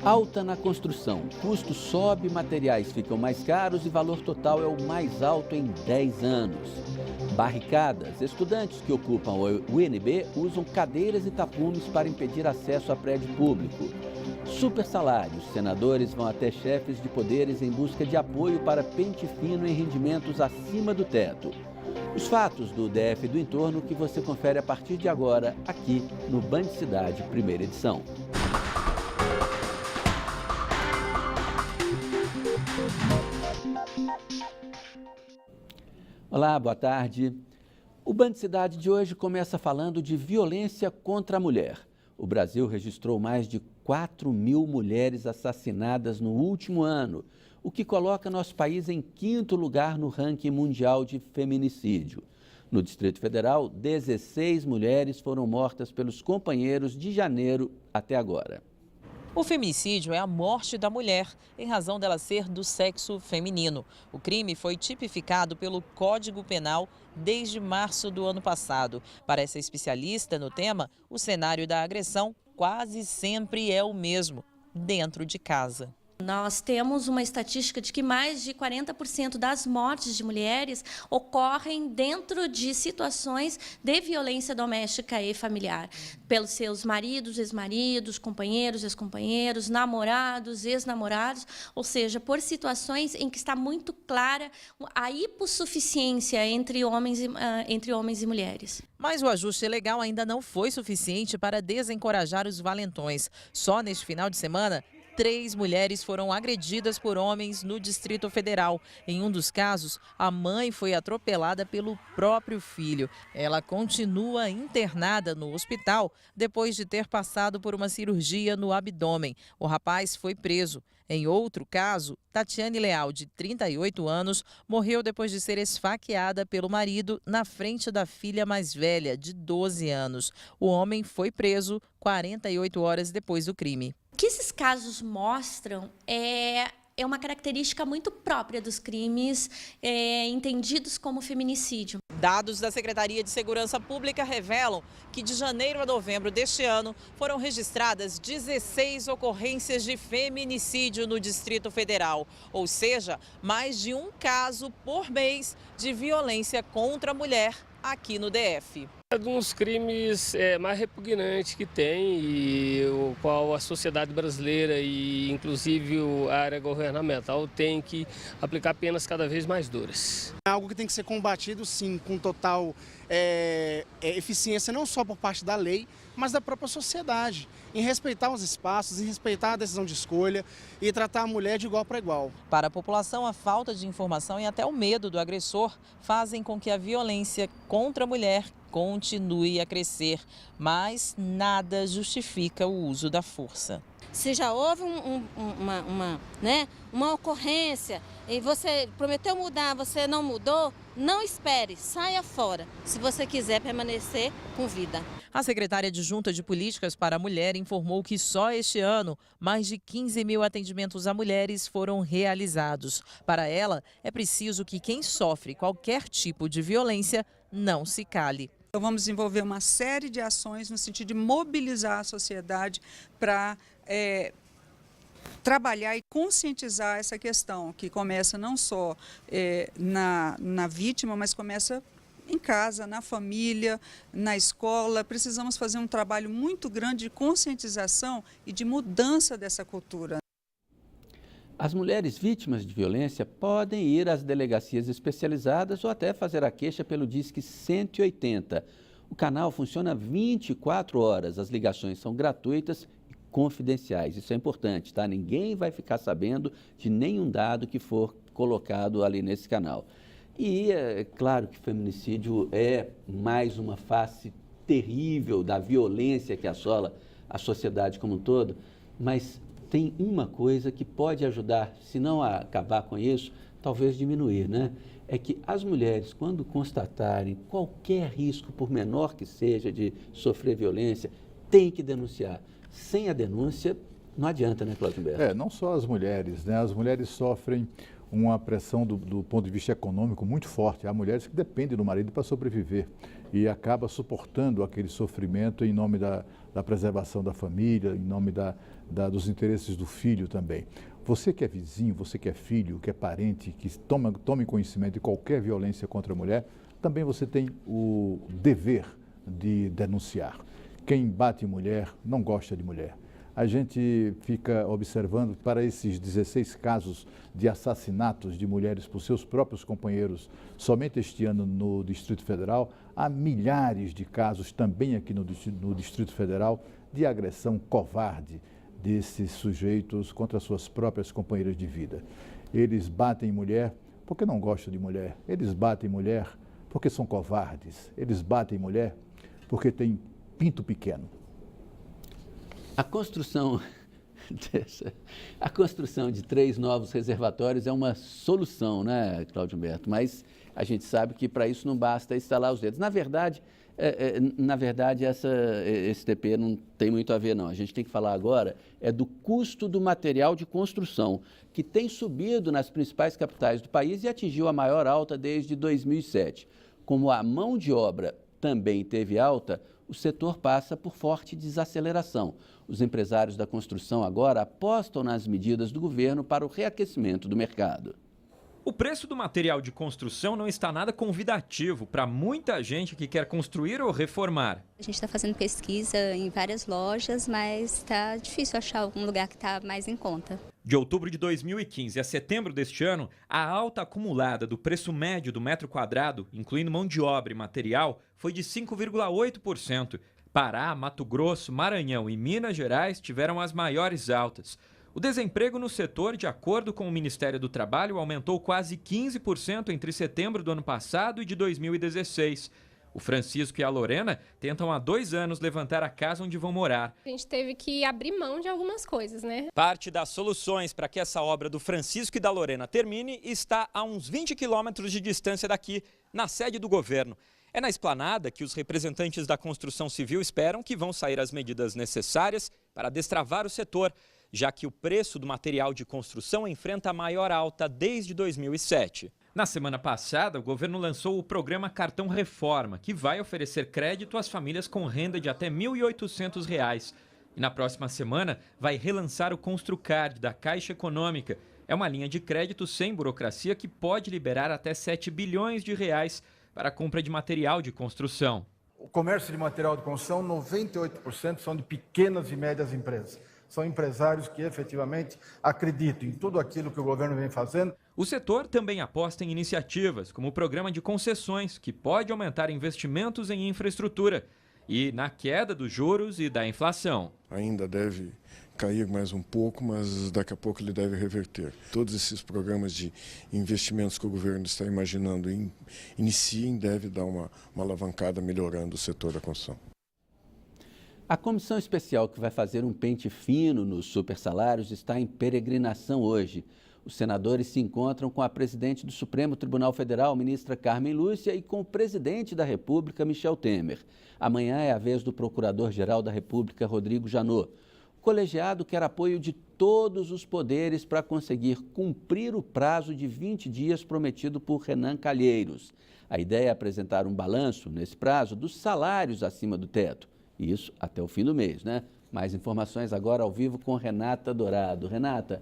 Alta na construção. Custo sobe, materiais ficam mais caros e valor total é o mais alto em 10 anos. Barricadas. Estudantes que ocupam o UNB usam cadeiras e tapumes para impedir acesso a prédio público. Super salários. Senadores vão até chefes de poderes em busca de apoio para pente fino em rendimentos acima do teto. Os fatos do DF e do entorno que você confere a partir de agora, aqui no Band Cidade, primeira edição. Olá, boa tarde. O Band Cidade de hoje começa falando de violência contra a mulher. O Brasil registrou mais de 4.000 mulheres assassinadas no último ano, o que coloca nosso país em 5º lugar no ranking mundial de feminicídio. No Distrito Federal, 16 mulheres foram mortas pelos companheiros de janeiro até agora. O feminicídio é a morte da mulher, em razão dela ser do sexo feminino. O crime foi tipificado pelo Código Penal desde março do ano passado. Para essa especialista no tema, o cenário da agressão quase sempre é o mesmo, dentro de casa. Nós temos uma estatística de que mais de 40% das mortes de mulheres ocorrem dentro de situações de violência doméstica e familiar, pelos seus maridos, ex-maridos, companheiros, ex-companheiros, namorados, ex-namorados, ou seja, por situações em que está muito clara a hipossuficiência entre homens e mulheres. Mas o ajuste legal ainda não foi suficiente para desencorajar os valentões. Só neste final de semana, 3 mulheres foram agredidas por homens no Distrito Federal. Em um dos casos, a mãe foi atropelada pelo próprio filho. Ela continua internada no hospital depois de ter passado por uma cirurgia no abdômen. O rapaz foi preso. Em outro caso, Tatiane Leal, de 38 anos, morreu depois de ser esfaqueada pelo marido na frente da filha mais velha, de 12 anos. O homem foi preso 48 horas depois do crime. O que esses casos mostram é uma característica muito própria dos crimes entendidos como feminicídio. Dados da Secretaria de Segurança Pública revelam que de janeiro a novembro deste ano foram registradas 16 ocorrências de feminicídio no Distrito Federal, ou seja, mais de um caso por mês de violência contra a mulher aqui no DF. É um dos crimes mais repugnantes que tem e o qual a sociedade brasileira e inclusive a área governamental tem que aplicar penas cada vez mais duras. É algo que tem que ser combatido, sim, com total eficiência, não só por parte da lei, mas da própria sociedade, em respeitar os espaços, em respeitar a decisão de escolha e tratar a mulher de igual para igual. Para a população, a falta de informação e até o medo do agressor fazem com que a violência contra a mulher continue a crescer, mas nada justifica o uso da força. Se já houve uma ocorrência e você prometeu mudar, você não mudou, não espere, saia fora, se você quiser permanecer com vida. A secretária adjunta de Políticas para a Mulher informou que só este ano, mais de 15.000 atendimentos a mulheres foram realizados. Para ela, é preciso que quem sofre qualquer tipo de violência não se cale. Então, vamos desenvolver uma série de ações no sentido de mobilizar a sociedade para trabalhar e conscientizar essa questão, que começa não só na vítima, mas começa em casa, na família, na escola. Precisamos fazer um trabalho muito grande de conscientização e de mudança dessa cultura. As mulheres vítimas de violência podem ir às delegacias especializadas ou até fazer a queixa pelo Disque 180. O canal funciona 24 horas, as ligações são gratuitas e confidenciais. Isso é importante, tá? Ninguém vai ficar sabendo de nenhum dado que for colocado ali nesse canal. E é claro que feminicídio é mais uma face terrível da violência que assola a sociedade como um todo, mas tem uma coisa que pode ajudar, se não a acabar com isso, talvez diminuir, né? É que as mulheres, quando constatarem qualquer risco, por menor que seja, de sofrer violência, têm que denunciar. Sem a denúncia, não adianta, né, Cláudio Humberto? Não só as mulheres, né? As mulheres sofrem uma pressão do ponto de vista econômico muito forte. Há mulheres que dependem do marido para sobreviver e acaba suportando aquele sofrimento em nome da preservação da família, em nome dos interesses do filho também. Você que é vizinho, você que é filho, que é parente, que tome conhecimento de qualquer violência contra a mulher, também você tem o dever de denunciar. Quem bate mulher não gosta de mulher. A gente fica observando para esses 16 casos de assassinatos de mulheres por seus próprios companheiros somente este ano no Distrito Federal. Há milhares de casos também aqui no Distrito Federal de agressão covarde desses sujeitos contra suas próprias companheiras de vida. Eles batem mulher porque não gostam de mulher. Eles batem mulher porque são covardes. Eles batem mulher porque têm pinto pequeno. A construção de 3 novos reservatórios é uma solução, né, Cláudio Humberto? Mas a gente sabe que para isso não basta instalar os dedos. Na verdade, esse TP não tem muito a ver, não. A gente tem que falar agora do custo do material de construção, que tem subido nas principais capitais do país e atingiu a maior alta desde 2007. Como a mão de obra também teve alta, o setor passa por forte desaceleração. Os empresários da construção agora apostam nas medidas do governo para o reaquecimento do mercado. O preço do material de construção não está nada convidativo para muita gente que quer construir ou reformar. A gente está fazendo pesquisa em várias lojas, mas está difícil achar algum lugar que está mais em conta. De outubro de 2015 a setembro deste ano, a alta acumulada do preço médio do metro quadrado, incluindo mão de obra e material, foi de 5,8%. Pará, Mato Grosso, Maranhão e Minas Gerais tiveram as maiores altas. O desemprego no setor, de acordo com o Ministério do Trabalho, aumentou quase 15% entre setembro do ano passado e de 2016. O Francisco e a Lorena tentam há 2 anos levantar a casa onde vão morar. A gente teve que abrir mão de algumas coisas, né? Parte das soluções para que essa obra do Francisco e da Lorena termine está a uns 20 quilômetros de distância daqui, na sede do governo. É na esplanada que os representantes da construção civil esperam que vão sair as medidas necessárias para destravar o setor, já que o preço do material de construção enfrenta a maior alta desde 2007. Na semana passada, o governo lançou o programa Cartão Reforma, que vai oferecer crédito às famílias com renda de até R$ 1.800. E na próxima semana vai relançar o Construcard da Caixa Econômica. É uma linha de crédito sem burocracia que pode liberar até R$ 7 bilhões para a compra de material de construção. O comércio de material de construção, 98% são de pequenas e médias empresas. São empresários que efetivamente acreditam em tudo aquilo que o governo vem fazendo. O setor também aposta em iniciativas, como o programa de concessões, que pode aumentar investimentos em infraestrutura e na queda dos juros e da inflação. Ainda deve cair mais um pouco, mas daqui a pouco ele deve reverter. Todos esses programas de investimentos que o governo está imaginando iniciem, deve dar uma alavancada melhorando o setor da construção. A comissão especial que vai fazer um pente fino nos supersalários está em peregrinação hoje. Os senadores se encontram com a presidente do Supremo Tribunal Federal, ministra Carmen Lúcia, e com o presidente da República, Michel Temer. Amanhã é a vez do Procurador-Geral da República, Rodrigo Janot. O colegiado quer apoio de todos os poderes para conseguir cumprir o prazo de 20 dias prometido por Renan Calheiros. A ideia é apresentar um balanço, nesse prazo, dos salários acima do teto. Isso até o fim do mês, né? Mais informações agora ao vivo com Renata Dourado. Renata,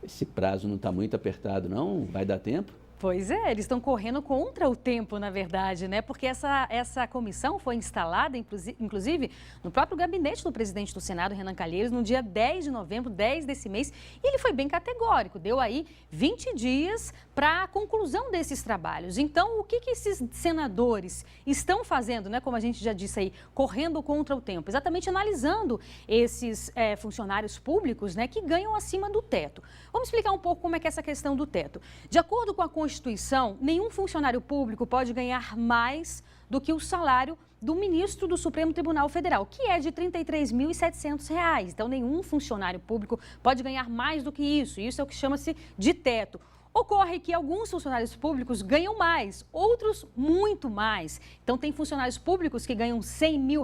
esse prazo não está muito apertado, não? Vai dar tempo? Pois é, eles estão correndo contra o tempo, na verdade, né? Porque essa comissão foi instalada, inclusive, no próprio gabinete do presidente do Senado, Renan Calheiros, no dia 10 de novembro, 10 desse mês, e ele foi bem categórico, deu aí 20 dias para a conclusão desses trabalhos. Então, o que esses senadores estão fazendo, né? Como a gente já disse aí, correndo contra o tempo, exatamente analisando esses funcionários públicos, né, que ganham acima do teto. Vamos explicar um pouco como é que é essa questão do teto. De acordo com a Constituição, nenhum funcionário público pode ganhar mais do que o salário do ministro do Supremo Tribunal Federal, que é de R$ 33.700. Então, nenhum funcionário público pode ganhar mais do que isso. Isso é o que chama-se de teto. Ocorre que alguns funcionários públicos ganham mais, outros muito mais. Então, tem funcionários públicos que ganham R$100 mil,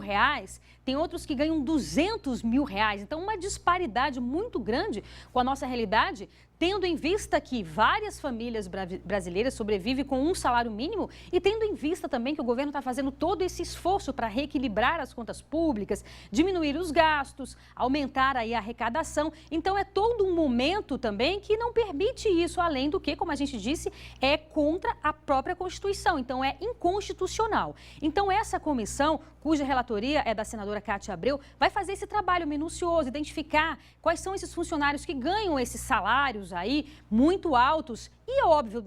tem outros que ganham R$200 mil. Então, uma disparidade muito grande com a nossa realidade tendo em vista que várias famílias brasileiras sobrevivem com um salário mínimo e tendo em vista também que o governo está fazendo todo esse esforço para reequilibrar as contas públicas, diminuir os gastos, aumentar aí a arrecadação. Então é todo um momento também que não permite isso, além do que, como a gente disse, é contra a própria Constituição. Então é inconstitucional. Então essa comissão, cuja relatoria é da senadora Cátia Abreu, vai fazer esse trabalho minucioso, identificar quais são esses funcionários que ganham esses salários aí muito altos e,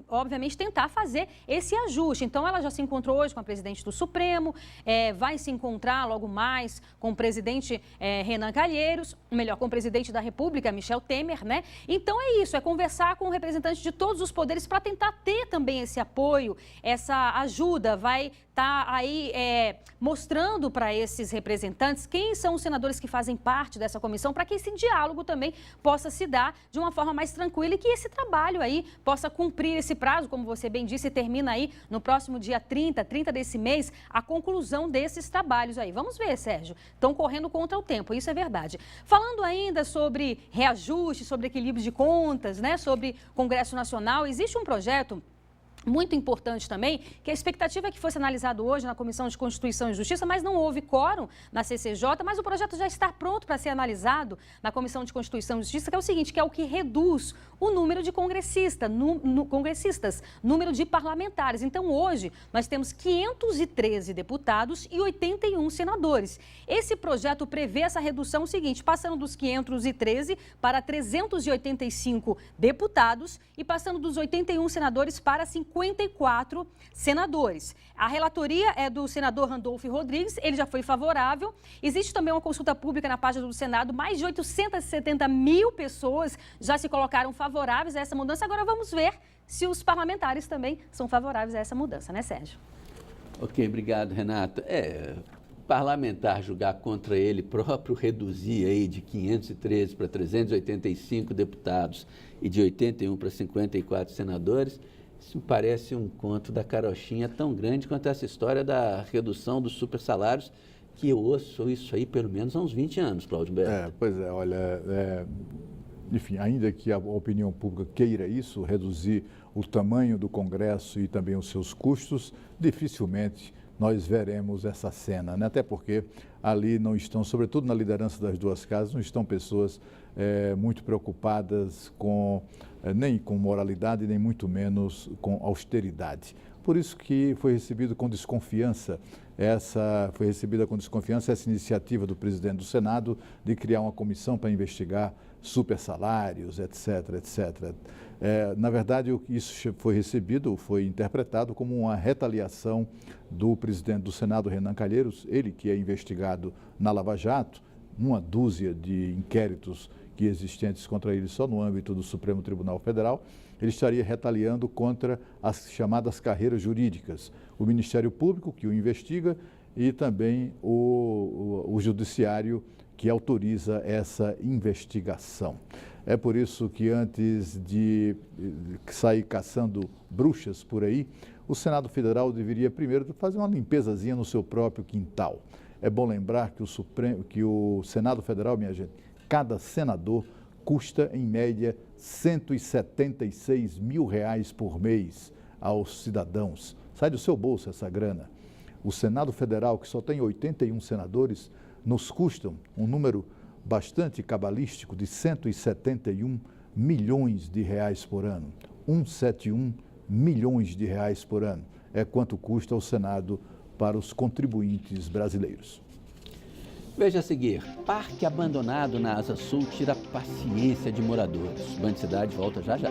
obviamente, tentar fazer esse ajuste. Então, ela já se encontrou hoje com a presidente do Supremo, vai se encontrar logo mais com o presidente Renan Calheiros, melhor, com o presidente da República, Michel Temer, né? Então, é isso, é conversar com representantes de todos os poderes para tentar ter também esse apoio, essa ajuda, vai estar aí mostrando para esses representantes quem são os senadores que fazem parte dessa comissão, para que esse diálogo também possa se dar de uma forma mais tranquila e que esse trabalho aí possa cumprir esse prazo, como você bem disse, termina aí no próximo dia 30 desse mês, a conclusão desses trabalhos aí. Vamos ver, Sérgio, estão correndo contra o tempo, isso é verdade. Falando ainda sobre reajuste, sobre equilíbrio de contas, né, sobre Congresso Nacional, existe um projeto muito importante também, que a expectativa é que fosse analisado hoje na Comissão de Constituição e Justiça, mas não houve quórum na CCJ, mas o projeto já está pronto para ser analisado na Comissão de Constituição e Justiça, que é o seguinte, que é o que reduz o número de congressistas, número de parlamentares. Então, hoje, nós temos 513 deputados e 81 senadores. Esse projeto prevê essa redução seguinte, passando dos 513 para 385 deputados e passando dos 81 senadores para 54 senadores. A relatoria é do senador Randolfo Rodrigues, ele já foi favorável. Existe também uma consulta pública na página do Senado, mais de 870 mil pessoas já se colocaram favoráveis a essa mudança. Agora vamos ver se os parlamentares também são favoráveis a essa mudança, né, Sérgio? Ok, obrigado, Renata. Parlamentar julgar contra ele próprio, reduzir aí de 513 para 385 deputados e de 81 para 54 senadores, isso me parece um conto da carochinha tão grande quanto essa história da redução dos supersalários, que eu ouço isso aí pelo menos há uns 20 anos, Cláudio Berto. Pois é, olha, enfim, ainda que a opinião pública queira isso, reduzir o tamanho do Congresso e também os seus custos, dificilmente nós veremos essa cena, né? Até porque ali não estão, sobretudo na liderança das duas casas, não estão pessoas muito preocupadas nem com moralidade, nem muito menos com austeridade. Por isso que foi recebido com desconfiança essa iniciativa do presidente do Senado de criar uma comissão para investigar supersalários, etc, etc. Na verdade, isso foi interpretado como uma retaliação do presidente do Senado, Renan Calheiros, ele que é investigado na Lava Jato, uma dúzia de inquéritos que existentes contra ele só no âmbito do Supremo Tribunal Federal, ele estaria retaliando contra as chamadas carreiras jurídicas, o Ministério Público que o investiga e também o Judiciário que autoriza essa investigação. É por isso que antes de sair caçando bruxas por aí, o Senado Federal deveria primeiro fazer uma limpezazinha no seu próprio quintal. É bom lembrar que o Senado Federal, minha gente, cada senador custa, em média, R$ 176 mil por mês aos cidadãos. Sai do seu bolso essa grana. O Senado Federal, que só tem 81 senadores, nos custam um número bastante cabalístico de 171 milhões de reais por ano. 171 milhões de reais por ano é quanto custa o Senado para os contribuintes brasileiros. Veja a seguir, parque abandonado na Asa Sul tira paciência de moradores. Band Cidade volta já já.